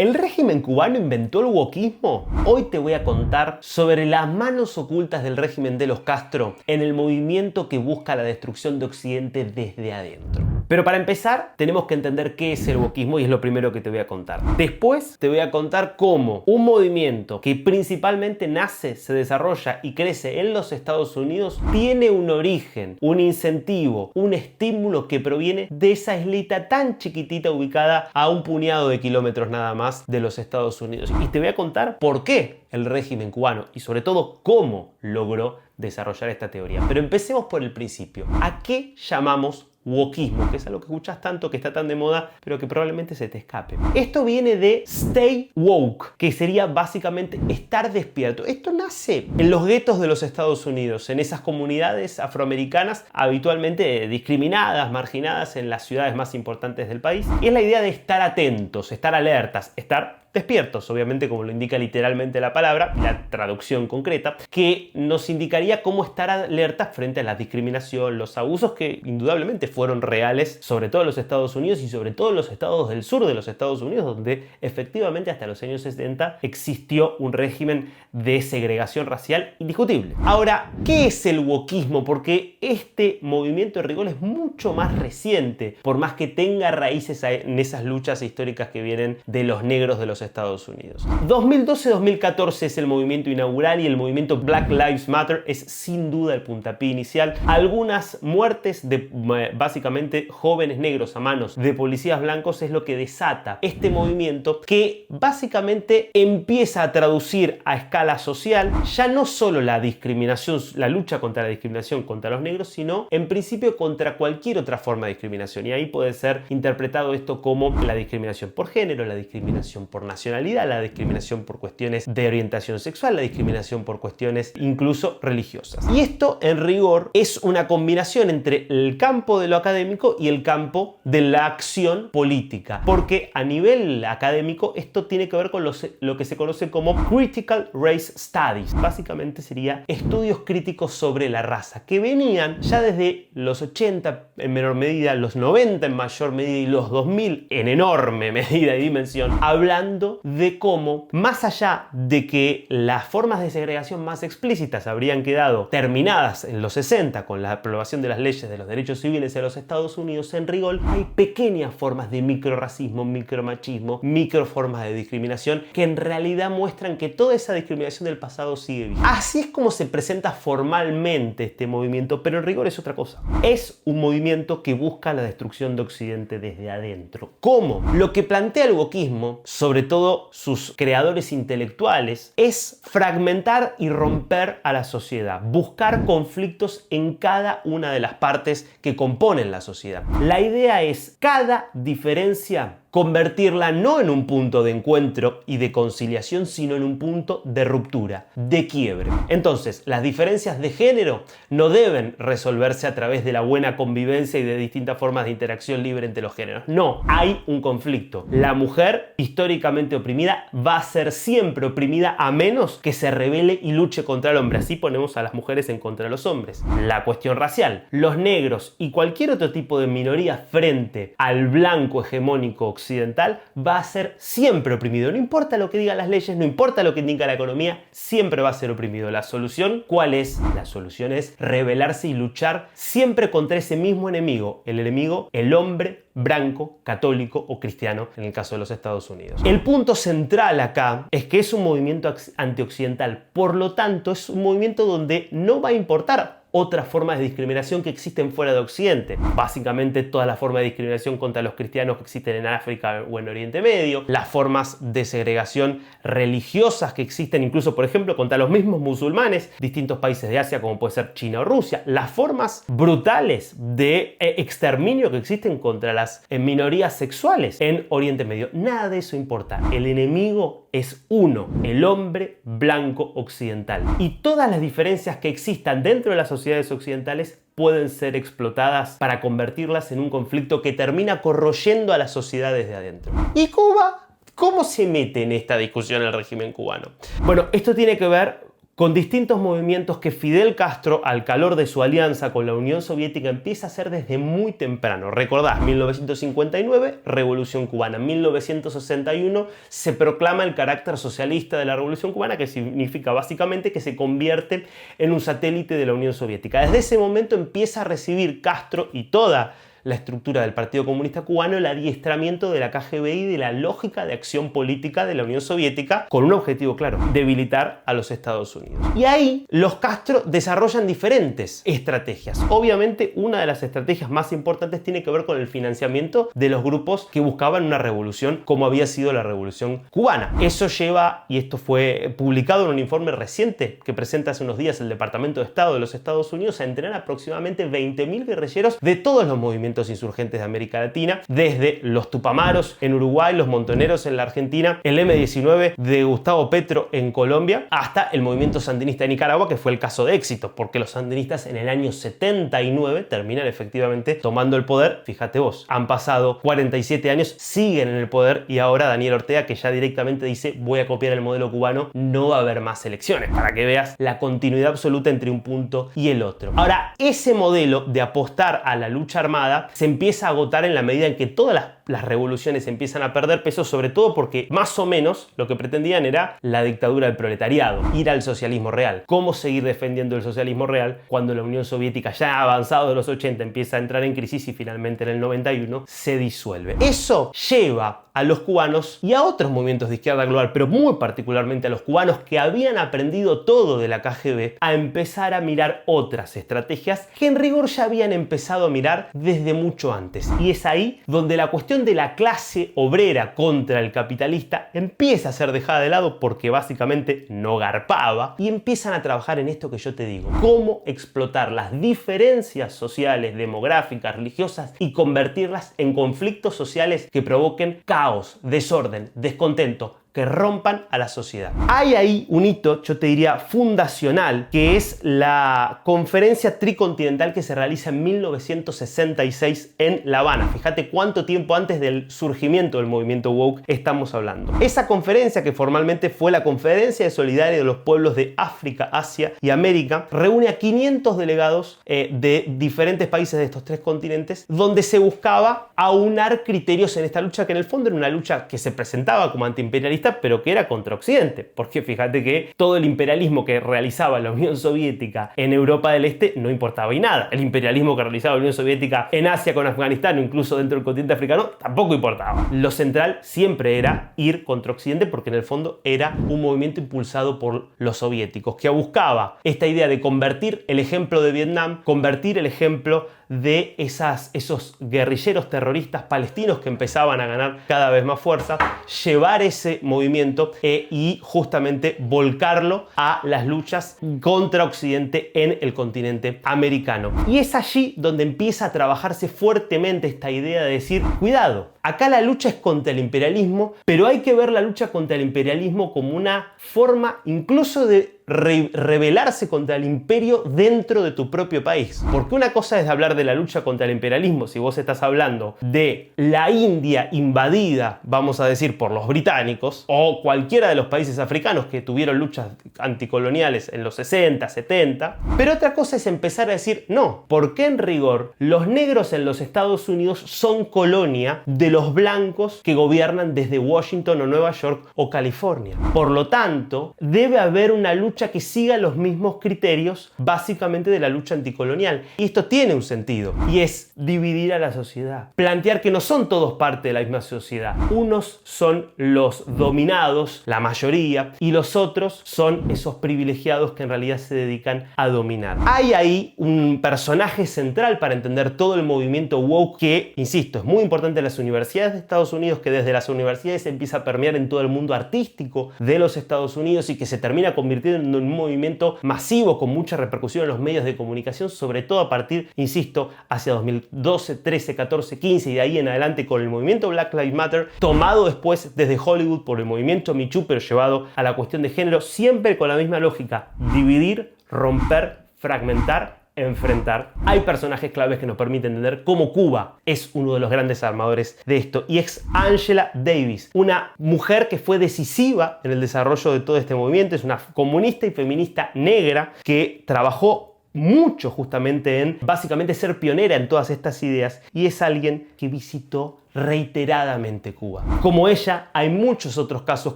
¿El régimen cubano inventó el wokismo? Hoy te voy a contar sobre las manos ocultas del régimen de los Castro en el movimiento que busca la destrucción de Occidente desde adentro. Pero para empezar, tenemos que entender qué es el wokismo y es lo primero que te voy a contar. Después te voy a contar cómo un movimiento que principalmente nace, se desarrolla y crece en los Estados Unidos tiene un origen, un incentivo, un estímulo que proviene de esa islita tan chiquitita ubicada a un puñado de kilómetros nada más de los Estados Unidos. Y te voy a contar por qué el régimen cubano y sobre todo cómo logró desarrollar esta teoría. Pero empecemos por el principio. ¿A qué llamamos wokismo? Que es algo que escuchas tanto, que está tan de moda, pero que probablemente se te escape. Esto viene de stay woke, que sería básicamente estar despierto. Esto nace en los guetos de los Estados Unidos, en esas comunidades afroamericanas habitualmente discriminadas, marginadas en las ciudades más importantes del país. Y es la idea de estar atentos, estar alertas, estar despiertos, obviamente como lo indica literalmente la palabra, la traducción concreta, que nos indicaría cómo estar alertas frente a la discriminación, los abusos que indudablemente fueron reales, sobre todo en los Estados Unidos y sobre todo en los estados del sur de los Estados Unidos, donde efectivamente hasta los años 60 existió un régimen de segregación racial indiscutible. Ahora, ¿qué es el wokismo? Porque este movimiento de rigor es mucho más reciente, por más que tenga raíces en esas luchas históricas que vienen de los negros de los Estados Unidos. 2012-2014 es el movimiento inaugural y el movimiento Black Lives Matter es sin duda el puntapié inicial. Algunas muertes de básicamente jóvenes negros a manos de policías blancos es lo que desata este movimiento que básicamente empieza a traducir a escala social ya no solo la discriminación, la lucha contra la discriminación contra los negros, sino en principio contra cualquier otra forma de discriminación. Y ahí puede ser interpretado esto como la discriminación por género, la discriminación por nacionalidad, la discriminación por cuestiones de orientación sexual, la discriminación por cuestiones incluso religiosas. Y esto en rigor es una combinación entre el campo de lo académico y el campo de la acción política, porque a nivel académico esto tiene que ver con lo que se conoce como Critical Race Studies. Básicamente sería estudios críticos sobre la raza, que venían ya desde los 80 en menor medida, los 90 en mayor medida y los 2000 en enorme medida y dimensión, hablando de cómo, más allá de que las formas de segregación más explícitas habrían quedado terminadas en los 60 con la aprobación de las leyes de los derechos civiles en los Estados Unidos, en rigor hay pequeñas formas de microracismo, micromachismo, microformas de discriminación que en realidad muestran que toda esa discriminación del pasado sigue vigente. Así es como se presenta formalmente este movimiento, pero en rigor es otra cosa. Es un movimiento que busca la destrucción de Occidente desde adentro. ¿Cómo? Lo que plantea el wokismo, sobre todo sus creadores intelectuales, es fragmentar y romper a la sociedad, buscar conflictos en cada una de las partes que componen la sociedad. La idea es cada diferencia convertirla no en un punto de encuentro y de conciliación, sino en un punto de ruptura, de quiebre. Entonces, las diferencias de género no deben resolverse a través de la buena convivencia y de distintas formas de interacción libre entre los géneros. No, hay un conflicto. La mujer, históricamente oprimida, va a ser siempre oprimida a menos que se rebele y luche contra el hombre. Así ponemos a las mujeres en contra de los hombres. La cuestión racial. Los negros y cualquier otro tipo de minoría frente al blanco hegemónico occidental va a ser siempre oprimido. No importa lo que digan las leyes, no importa lo que indica la economía, siempre va a ser oprimido. ¿La solución cuál es? La solución es rebelarse y luchar siempre contra ese mismo enemigo. El enemigo, el hombre blanco, católico o cristiano en el caso de los Estados Unidos. El punto central acá es que es un movimiento antioccidental. Por lo tanto, es un movimiento donde no va a importar otras formas de discriminación que existen fuera de Occidente. Básicamente todas las formas de discriminación contra los cristianos que existen en África o en Oriente Medio, las formas de segregación religiosas que existen incluso, por ejemplo, contra los mismos musulmanes, distintos países de Asia como puede ser China o Rusia, las formas brutales de exterminio que existen contra las minorías sexuales en Oriente Medio. Nada de eso importa. El enemigo es uno, el hombre blanco occidental. Y todas las diferencias que existan dentro de las sociedades occidentales pueden ser explotadas para convertirlas en un conflicto que termina corroyendo a las sociedades de adentro. ¿Y Cuba? ¿Cómo se mete en esta discusión el régimen cubano? Bueno, esto tiene que ver con distintos movimientos que Fidel Castro, al calor de su alianza con la Unión Soviética, empieza a hacer desde muy temprano. Recordás, 1959, Revolución Cubana. 1961 se proclama el carácter socialista de la Revolución Cubana, que significa básicamente que se convierte en un satélite de la Unión Soviética. Desde ese momento empieza a recibir Castro y toda la estructura del Partido Comunista Cubano el adiestramiento de la KGB y de la lógica de acción política de la Unión Soviética, con un objetivo claro: debilitar a los Estados Unidos. Y ahí los Castro desarrollan diferentes estrategias. Obviamente, una de las estrategias más importantes tiene que ver con el financiamiento de los grupos que buscaban una revolución como había sido la Revolución Cubana. Eso lleva, y esto fue publicado en un informe reciente que presenta hace unos días el Departamento de Estado de los Estados Unidos, a entrenar aproximadamente 20.000 guerrilleros de todos los movimientos insurgentes de América Latina, desde los Tupamaros en Uruguay, los Montoneros en la Argentina, el M-19 de Gustavo Petro en Colombia, hasta el movimiento sandinista de Nicaragua, que fue el caso de éxito, porque los sandinistas en el año 79 terminan efectivamente tomando el poder. Fíjate vos, han pasado 47 años, siguen en el poder, y ahora Daniel Ortega, que ya directamente dice: voy a copiar el modelo cubano, no va a haber más elecciones, para que veas la continuidad absoluta entre un punto y el otro. Ahora, ese modelo de apostar a la lucha armada se empieza a agotar en la medida en que todas las revoluciones empiezan a perder peso, sobre todo porque más o menos lo que pretendían era la dictadura del proletariado, ir al socialismo real. ¿Cómo seguir defendiendo el socialismo real cuando la Unión Soviética, ya avanzado de los 80, empieza a entrar en crisis y finalmente en el 91 se disuelve? Eso lleva a los cubanos y a otros movimientos de izquierda global, pero muy particularmente a los cubanos que habían aprendido todo de la KGB, a empezar a mirar otras estrategias que en rigor ya habían empezado a mirar desde mucho antes. Y es ahí donde la cuestión de la clase obrera contra el capitalista empieza a ser dejada de lado, porque básicamente no garpaba, y empiezan a trabajar en esto que yo te digo: cómo explotar las diferencias sociales, demográficas, religiosas, y convertirlas en conflictos sociales que provoquen caos, desorden, descontento, que rompan a la sociedad. Hay ahí un hito, yo te diría fundacional, que es la conferencia tricontinental que se realiza en 1966 en La Habana. Fíjate cuánto tiempo antes del surgimiento del movimiento woke estamos hablando. Esa conferencia, que formalmente fue la Conferencia de Solidaridad de los Pueblos de África, Asia y América, reúne a 500 delegados de diferentes países de estos tres continentes, donde se buscaba aunar criterios en esta lucha, que en el fondo era una lucha que se presentaba como antiimperialista, pero que era contra Occidente, porque fíjate que todo el imperialismo que realizaba la Unión Soviética en Europa del Este no importaba y nada. El imperialismo que realizaba la Unión Soviética en Asia con Afganistán, o incluso dentro del continente africano, tampoco importaba. Lo central siempre era ir contra Occidente, porque en el fondo era un movimiento impulsado por los soviéticos, que buscaba esta idea de convertir el ejemplo de Vietnam, convertir el ejemplo de esos guerrilleros terroristas palestinos que empezaban a ganar cada vez más fuerza, llevar ese movimiento y justamente volcarlo a las luchas contra Occidente en el continente americano. Y es allí donde empieza a trabajarse fuertemente esta idea de decir: cuidado, acá la lucha es contra el imperialismo, pero hay que ver la lucha contra el imperialismo como una forma incluso de rebelarse contra el imperio dentro de tu propio país. Porque una cosa es hablar de la lucha contra el imperialismo si vos estás hablando de la India invadida, vamos a decir, por los británicos, o cualquiera de los países africanos que tuvieron luchas anticoloniales en los 60, 70. Pero otra cosa es empezar a decir: no, porque en rigor los negros en los Estados Unidos son colonia de los blancos que gobiernan desde Washington o Nueva York o California. Por lo tanto, debe haber una lucha que siga los mismos criterios básicamente de la lucha anticolonial. Y esto tiene un sentido, y es dividir a la sociedad. Plantear que no son todos parte de la misma sociedad. Unos son los dominados, la mayoría, y los otros son esos privilegiados que en realidad se dedican a dominar. Hay ahí un personaje central para entender todo el movimiento woke que, insisto, es muy importante en las universidades de Estados Unidos, que desde las universidades se empieza a permear en todo el mundo artístico de los Estados Unidos y que se termina convirtiendo en un movimiento masivo con mucha repercusión en los medios de comunicación, sobre todo a partir, insisto, hacia 2012, 13, 14, 15 y de ahí en adelante con el movimiento Black Lives Matter, tomado después desde Hollywood por el movimiento Me Too, pero llevado a la cuestión de género, siempre con la misma lógica: dividir, romper, fragmentar enfrentar. Hay personajes claves que nos permiten entender cómo Cuba es uno de los grandes armadores de esto, y es Angela Davis, una mujer que fue decisiva en el desarrollo de todo este movimiento. Es una comunista y feminista negra que trabajó mucho justamente en básicamente ser pionera en todas estas ideas, y es alguien que visitó reiteradamente Cuba. Como ella, hay muchos otros casos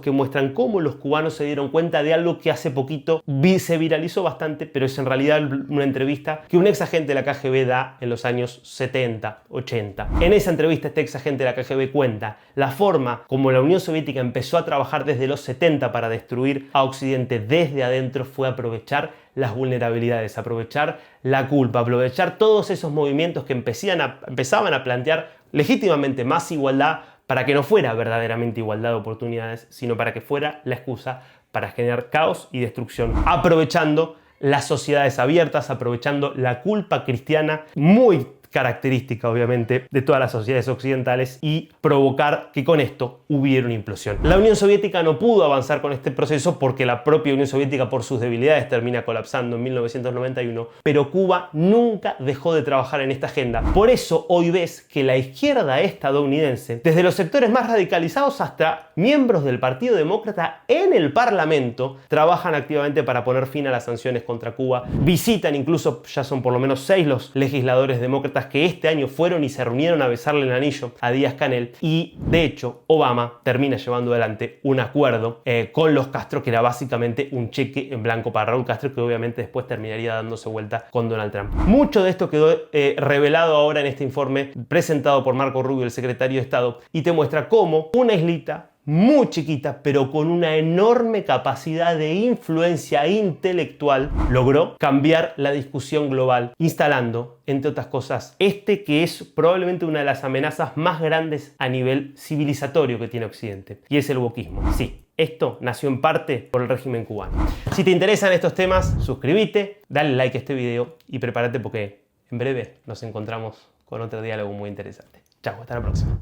que muestran cómo los cubanos se dieron cuenta de algo que hace poquito se viralizó bastante, pero es en realidad una entrevista que un ex agente de la KGB da en los años 70, 80. En esa entrevista, este ex agente de la KGB cuenta la forma como la Unión Soviética empezó a trabajar desde los 70 para destruir a Occidente desde adentro. Fue aprovechar las vulnerabilidades, aprovechar la culpa, aprovechar todos esos movimientos que empezaban a plantear legítimamente más igualdad, para que no fuera verdaderamente igualdad de oportunidades, sino para que fuera la excusa para generar caos y destrucción, aprovechando las sociedades abiertas, aprovechando la culpa cristiana muy característica obviamente de todas las sociedades occidentales, y provocar que con esto hubiera una implosión. La Unión Soviética no pudo avanzar con este proceso porque la propia Unión Soviética, por sus debilidades, termina colapsando en 1991, pero Cuba nunca dejó de trabajar en esta agenda. Por eso hoy ves que la izquierda estadounidense, desde los sectores más radicalizados hasta miembros del Partido Demócrata en el Parlamento, trabajan activamente para poner fin a las sanciones contra Cuba. Visitan, incluso ya son por lo menos 6 los legisladores demócratas que este año fueron y se reunieron a besarle el anillo a Díaz-Canel, y de hecho Obama termina llevando adelante un acuerdo con los Castro, que era básicamente un cheque en blanco para Raúl Castro, que obviamente después terminaría dándose vuelta con Donald Trump. Mucho de esto quedó revelado ahora en este informe presentado por Marco Rubio, el secretario de Estado, y te muestra cómo una islita muy chiquita, pero con una enorme capacidad de influencia intelectual, logró cambiar la discusión global, instalando, entre otras cosas, que es probablemente una de las amenazas más grandes a nivel civilizatorio que tiene Occidente, y es el wokismo. Sí, esto nació en parte por el régimen cubano. Si te interesan estos temas, suscríbete, dale like a este video y prepárate porque en breve nos encontramos con otro diálogo muy interesante. Chao, hasta la próxima.